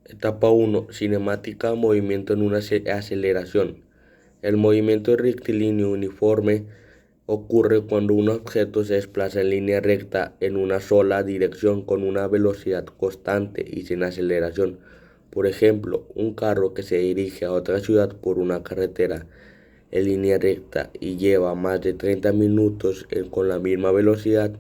Etapa uno: cinemática, movimiento en una aceleración. El movimiento rectilíneo uniforme ocurre cuando un objeto se desplaza en línea recta en una sola dirección con una velocidad constante y sin aceleración. Por ejemplo, un carro que se dirige a otra ciudad por una carretera en línea recta y lleva más de 30 minutos con la misma velocidad.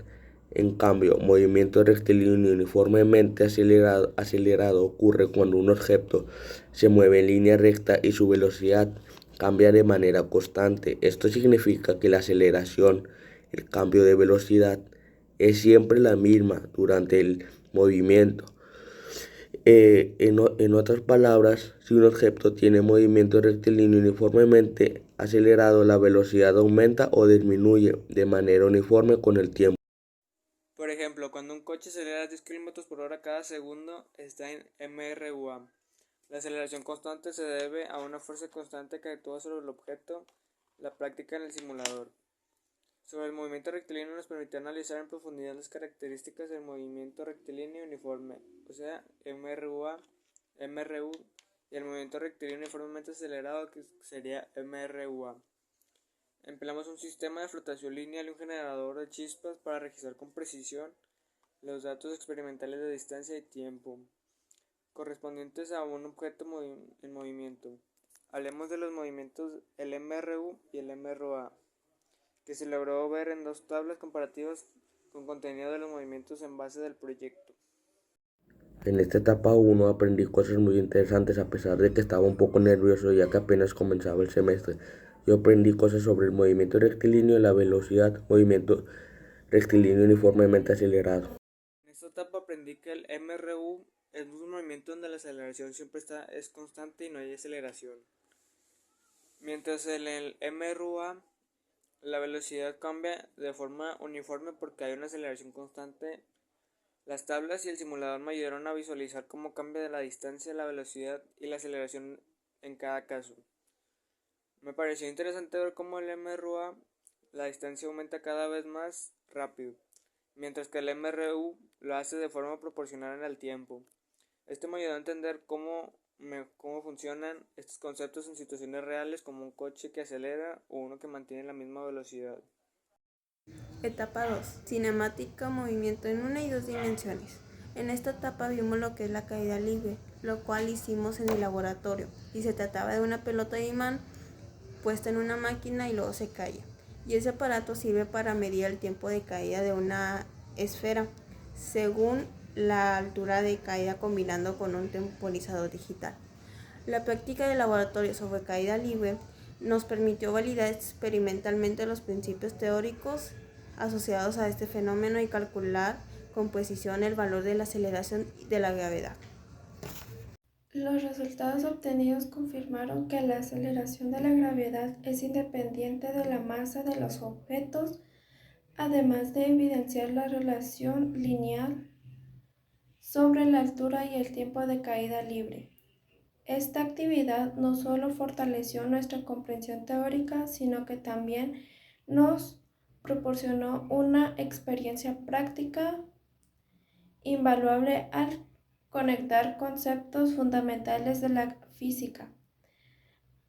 En cambio, movimiento rectilíneo uniformemente acelerado ocurre cuando un objeto se mueve en línea recta y su velocidad cambia de manera constante. Esto significa que la aceleración, el cambio de velocidad, es siempre la misma durante el movimiento. En otras palabras, si un objeto tiene movimiento rectilíneo uniformemente acelerado, la velocidad aumenta o disminuye de manera uniforme con el tiempo. Por ejemplo, cuando un coche acelera a 10 km por hora cada segundo, está en MRUA. La aceleración constante se debe a una fuerza constante que actúa sobre el objeto. La práctica en el simulador. Sobre el movimiento rectilíneo nos permitió analizar en profundidad las características del movimiento rectilíneo uniforme, o sea, MRUA, MRU, y el movimiento rectilíneo uniformemente acelerado, que sería MRUA. Empleamos un sistema de flotación lineal y un generador de chispas para registrar con precisión los datos experimentales de distancia y tiempo correspondientes a un objeto en movimiento. Hablemos de los movimientos el MRU y el MRA, que se logró ver en dos tablas comparativas con contenido de los movimientos en base del proyecto. En esta etapa 1 aprendí cosas muy interesantes a pesar de que estaba un poco nervioso ya que apenas comenzaba el semestre. Yo aprendí cosas sobre el movimiento rectilíneo y la velocidad, movimiento rectilíneo uniformemente acelerado. En esta etapa aprendí que el MRU es un movimiento donde la aceleración siempre es constante y no hay aceleración. Mientras en el MRUA la velocidad cambia de forma uniforme porque hay una aceleración constante. Las tablas y el simulador me ayudaron a visualizar cómo cambia la distancia, la velocidad y la aceleración en cada caso. Me pareció interesante ver cómo el MRUA la distancia aumenta cada vez más rápido, mientras que el MRU lo hace de forma proporcional al tiempo. Esto me ayudó a entender cómo funcionan estos conceptos en situaciones reales como un coche que acelera o uno que mantiene la misma velocidad. Etapa 2: cinemática, movimiento en una y dos dimensiones. En esta etapa vimos lo que es la caída libre, lo cual hicimos en el laboratorio, y se trataba de una pelota de imán puesta en una máquina y luego se cae. Y ese aparato sirve para medir el tiempo de caída de una esfera, según la altura de caída combinando con un temporizador digital. La práctica de laboratorio sobre caída libre nos permitió validar experimentalmente los principios teóricos asociados a este fenómeno y calcular con precisión el valor de la aceleración de la gravedad. Los resultados obtenidos confirmaron que la aceleración de la gravedad es independiente de la masa de los objetos, además de evidenciar la relación lineal sobre la altura y el tiempo de caída libre. Esta actividad no solo fortaleció nuestra comprensión teórica, sino que también nos proporcionó una experiencia práctica invaluable al conectar conceptos fundamentales de la física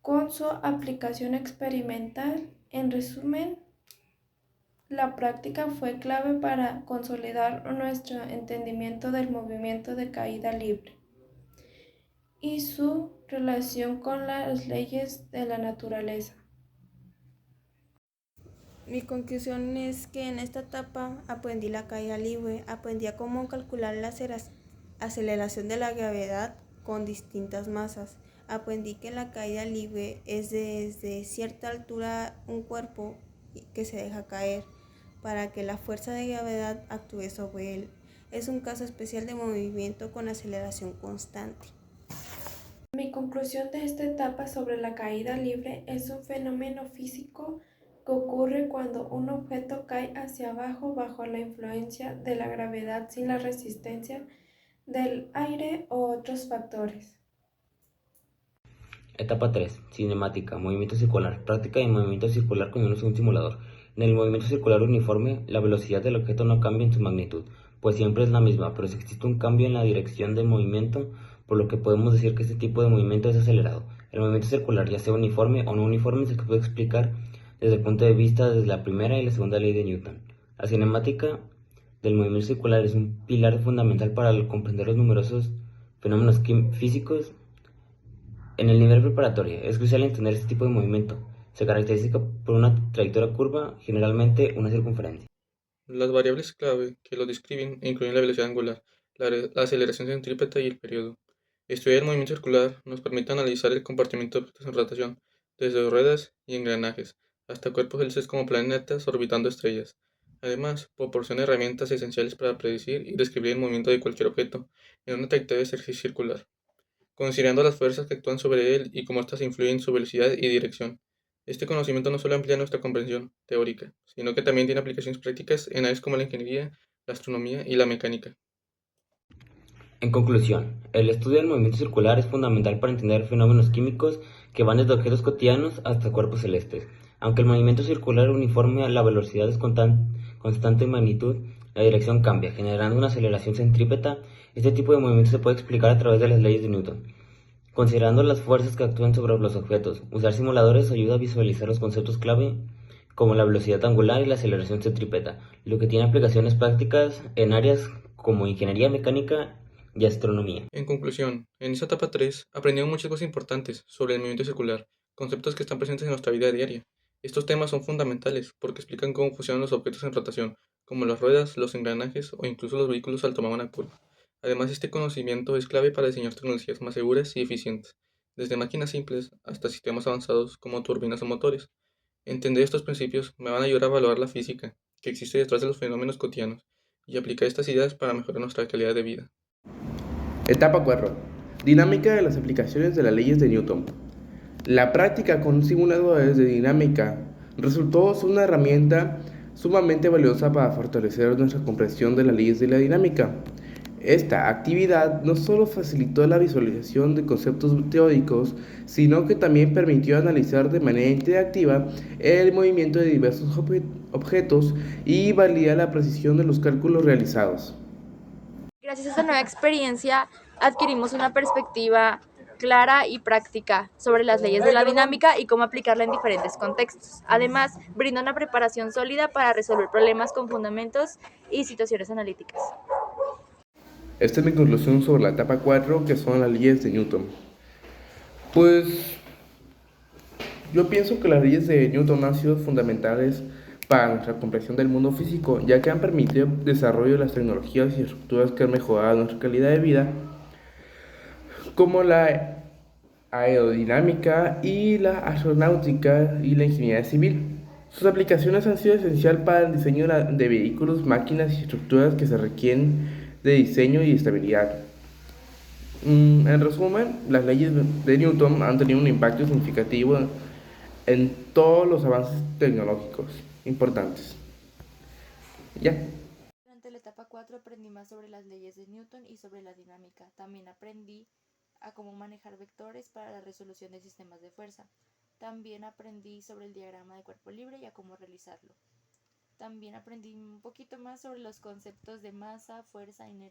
con su aplicación experimental. En resumen, la práctica fue clave para consolidar nuestro entendimiento del movimiento de caída libre y su relación con las leyes de la naturaleza. Mi conclusión es que en esta etapa aprendí la caída libre, aprendí a cómo calcular la aceleración de la gravedad con distintas masas. Aprendí que la caída libre es desde cierta altura un cuerpo que se deja caer para que la fuerza de gravedad actúe sobre él. Es un caso especial de movimiento con aceleración constante. Mi conclusión de esta etapa sobre la caída libre es un fenómeno físico que ocurre cuando un objeto cae hacia abajo bajo la influencia de la gravedad sin la resistencia del aire o otros factores. Etapa 3: cinemática, movimiento circular, práctica de movimiento circular con un simulador. En el movimiento circular uniforme, la velocidad del objeto no cambia en su magnitud, pues siempre es la misma, pero si existe un cambio en la dirección del movimiento, por lo que podemos decir que este tipo de movimiento es acelerado. El movimiento circular, ya sea uniforme o no uniforme, se puede explicar desde el punto de vista de la primera y la segunda ley de Newton. La cinemática del movimiento circular es un pilar fundamental para comprender los numerosos fenómenos físicos. En el nivel preparatorio es crucial entender este tipo de movimiento. Se caracteriza por una trayectoria curva, generalmente una circunferencia. Las variables clave que lo describen incluyen la velocidad angular, la aceleración centrípeta y el periodo. Estudiar el movimiento circular nos permite analizar el comportamiento de objetos en rotación, desde ruedas y engranajes, hasta cuerpos celestes como planetas orbitando estrellas. Además, proporciona herramientas esenciales para predecir y describir el movimiento de cualquier objeto en una trayectoria circular, considerando las fuerzas que actúan sobre él y cómo éstas influyen en su velocidad y dirección. Este conocimiento no solo amplía nuestra comprensión teórica, sino que también tiene aplicaciones prácticas en áreas como la ingeniería, la astronomía y la mecánica. En conclusión, el estudio del movimiento circular es fundamental para entender fenómenos químicos que van desde objetos cotidianos hasta cuerpos celestes. Aunque el movimiento circular uniforme, la velocidad es constante en magnitud, la dirección cambia, generando una aceleración centrípeta. Este tipo de movimiento se puede explicar a través de las leyes de Newton. Considerando las fuerzas que actúan sobre los objetos, usar simuladores ayuda a visualizar los conceptos clave como la velocidad angular y la aceleración centrípeta, lo que tiene aplicaciones prácticas en áreas como ingeniería mecánica y astronomía. En conclusión, en esta etapa 3 aprendimos muchas cosas importantes sobre el movimiento circular, conceptos que están presentes en nuestra vida diaria. Estos temas son fundamentales porque explican cómo funcionan los objetos en rotación, como las ruedas, los engranajes o incluso los vehículos al tomar una curva. Además, este conocimiento es clave para diseñar tecnologías más seguras y eficientes, desde máquinas simples hasta sistemas avanzados como turbinas o motores. Entender estos principios me van a ayudar a evaluar la física que existe detrás de los fenómenos cotidianos y aplicar estas ideas para mejorar nuestra calidad de vida. Etapa 4. Dinámica de las aplicaciones de las leyes de Newton. La práctica con simuladores de dinámica resultó ser una herramienta sumamente valiosa para fortalecer nuestra comprensión de las leyes de la dinámica. Esta actividad no solo facilitó la visualización de conceptos teóricos, sino que también permitió analizar de manera interactiva el movimiento de diversos objetos y validar la precisión de los cálculos realizados. Gracias a esta nueva experiencia adquirimos una perspectiva clara y práctica sobre las leyes de la dinámica y cómo aplicarla en diferentes contextos. Además, brinda una preparación sólida para resolver problemas con fundamentos y situaciones analíticas. Esta es mi conclusión sobre la etapa 4, que son las leyes de Newton. Pues yo pienso que las leyes de Newton han sido fundamentales para nuestra comprensión del mundo físico, ya que han permitido el desarrollo de las tecnologías y estructuras que han mejorado nuestra calidad de vida, como la aerodinámica y la astronáutica y la ingeniería civil. Sus aplicaciones han sido esenciales para el diseño de vehículos, máquinas y estructuras que se requieren de diseño y estabilidad. En resumen, las leyes de Newton han tenido un impacto significativo en todos los avances tecnológicos importantes. Ya. Durante la etapa 4 aprendí más sobre las leyes de Newton y sobre la dinámica. También aprendí a cómo manejar vectores para la resolución de sistemas de fuerza. También aprendí sobre el diagrama de cuerpo libre y a cómo realizarlo. También aprendí un poquito más sobre los conceptos de masa, fuerza, inercia.